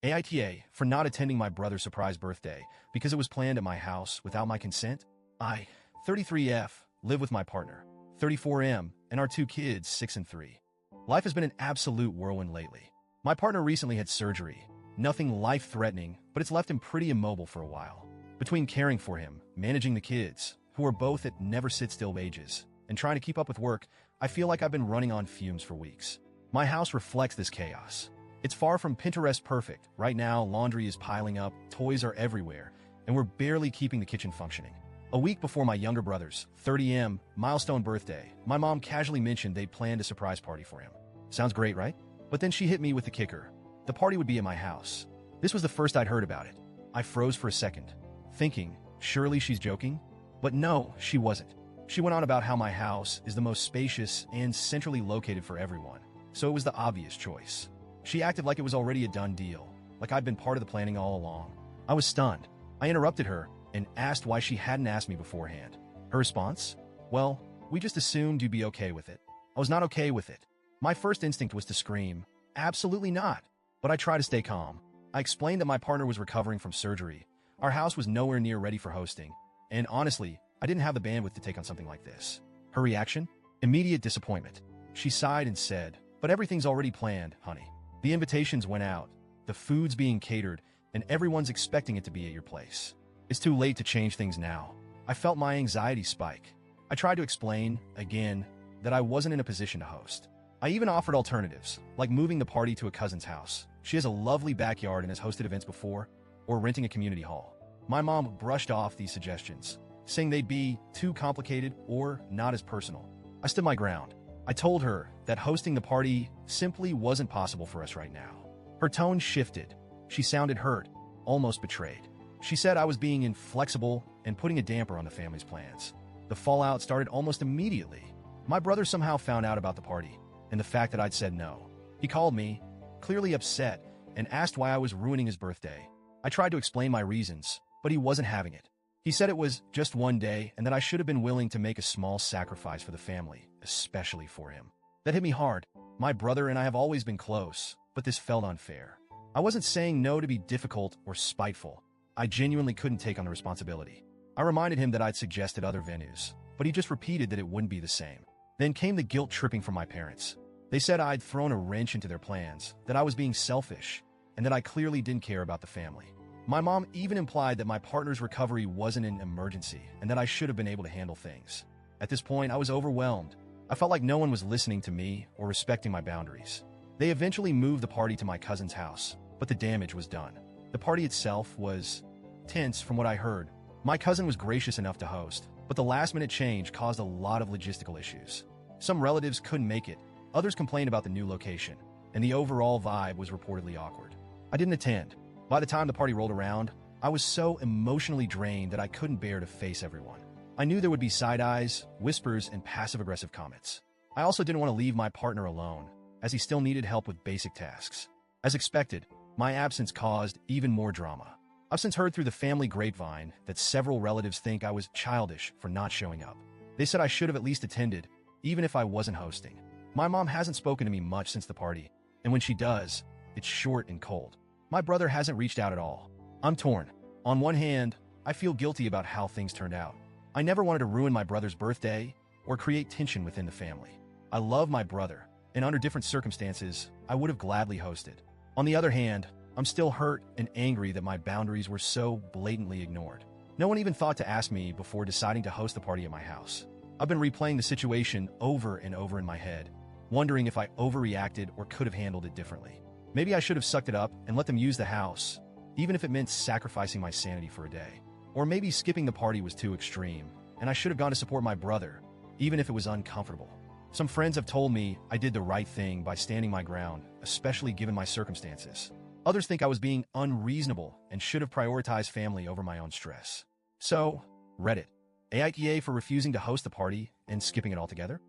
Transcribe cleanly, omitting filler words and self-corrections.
AITA for not attending my brother's surprise birthday because it was planned at my house without my consent. I, 33F, live with my partner, 34M, and our two kids, 6 and 3. Life has been an absolute whirlwind lately. My partner recently had surgery. Nothing life-threatening, but it's left him pretty immobile for a while. Between caring for him, managing the kids, who are both at never-sit-still ages, and trying to keep up with work, I feel like I've been running on fumes for weeks. My house reflects this chaos. It's far from Pinterest perfect. Right now, laundry is piling up, toys are everywhere, and we're barely keeping the kitchen functioning. A week before my younger brother's 30M milestone birthday, my mom casually mentioned they'd planned a surprise party for him. Sounds great, right? But then she hit me with the kicker. The party would be at my house. This was the first I'd heard about it. I froze for a second, thinking, surely she's joking? But no, she wasn't. She went on about how my house is the most spacious and centrally located for everyone, so it was the obvious choice. She acted like it was already a done deal, like I'd been part of the planning all along. I was stunned. I interrupted her and asked why she hadn't asked me beforehand. Her response? Well, we just assumed you'd be okay with it. I was not okay with it. My first instinct was to scream, absolutely not. But I tried to stay calm. I explained that my partner was recovering from surgery. Our house was nowhere near ready for hosting. And honestly, I didn't have the bandwidth to take on something like this. Her reaction? Immediate disappointment. She sighed and said, but everything's already planned, honey. The invitations went out, the food's being catered, and everyone's expecting it to be at your place. It's too late to change things now. I felt my anxiety spike. I tried to explain, again, that I wasn't in a position to host. I even offered alternatives, like moving the party to a cousin's house. She has a lovely backyard and has hosted events before, or renting a community hall. My mom brushed off these suggestions, saying they'd be too complicated or not as personal. I stood my ground. I told her that hosting the party simply wasn't possible for us right now. Her tone shifted. She sounded hurt, almost betrayed. She said I was being inflexible and putting a damper on the family's plans. The fallout started almost immediately. My brother somehow found out about the party and the fact that I'd said no. He called me, clearly upset, and asked why I was ruining his birthday. I tried to explain my reasons, but he wasn't having it. He said it was just one day and that I should have been willing to make a small sacrifice for the family, especially for him. That hit me hard. My brother and I have always been close, but this felt unfair. I wasn't saying no to be difficult or spiteful. I genuinely couldn't take on the responsibility. I reminded him that I'd suggested other venues, but he just repeated that it wouldn't be the same. Then came the guilt tripping from my parents. They said I'd thrown a wrench into their plans, that I was being selfish, and that I clearly didn't care about the family. My mom even implied that my partner's recovery wasn't an emergency and that I should have been able to handle things. At this point, I was overwhelmed. I felt like no one was listening to me or respecting my boundaries. They eventually moved the party to my cousin's house, but the damage was done. The party itself was tense from what I heard. My cousin was gracious enough to host, but the last-minute change caused a lot of logistical issues. Some relatives couldn't make it, others complained about the new location, and the overall vibe was reportedly awkward. I didn't attend. By the time the party rolled around, I was so emotionally drained that I couldn't bear to face everyone. I knew there would be side eyes, whispers, and passive-aggressive comments. I also didn't want to leave my partner alone, as he still needed help with basic tasks. As expected, my absence caused even more drama. I've since heard through the family grapevine that several relatives think I was childish for not showing up. They said I should have at least attended, even if I wasn't hosting. My mom hasn't spoken to me much since the party, and when she does, it's short and cold. My brother hasn't reached out at all. I'm torn. On one hand, I feel guilty about how things turned out. I never wanted to ruin my brother's birthday or create tension within the family. I love my brother, and under different circumstances, I would have gladly hosted. On the other hand, I'm still hurt and angry that my boundaries were so blatantly ignored. No one even thought to ask me before deciding to host the party at my house. I've been replaying the situation over and over in my head, wondering if I overreacted or could have handled it differently. Maybe I should have sucked it up and let them use the house, even if it meant sacrificing my sanity for a day. Or maybe skipping the party was too extreme, and I should have gone to support my brother, even if it was uncomfortable. Some friends have told me I did the right thing by standing my ground, especially given my circumstances. Others think I was being unreasonable and should have prioritized family over my own stress. So, Reddit. AITA for refusing to host the party and skipping it altogether?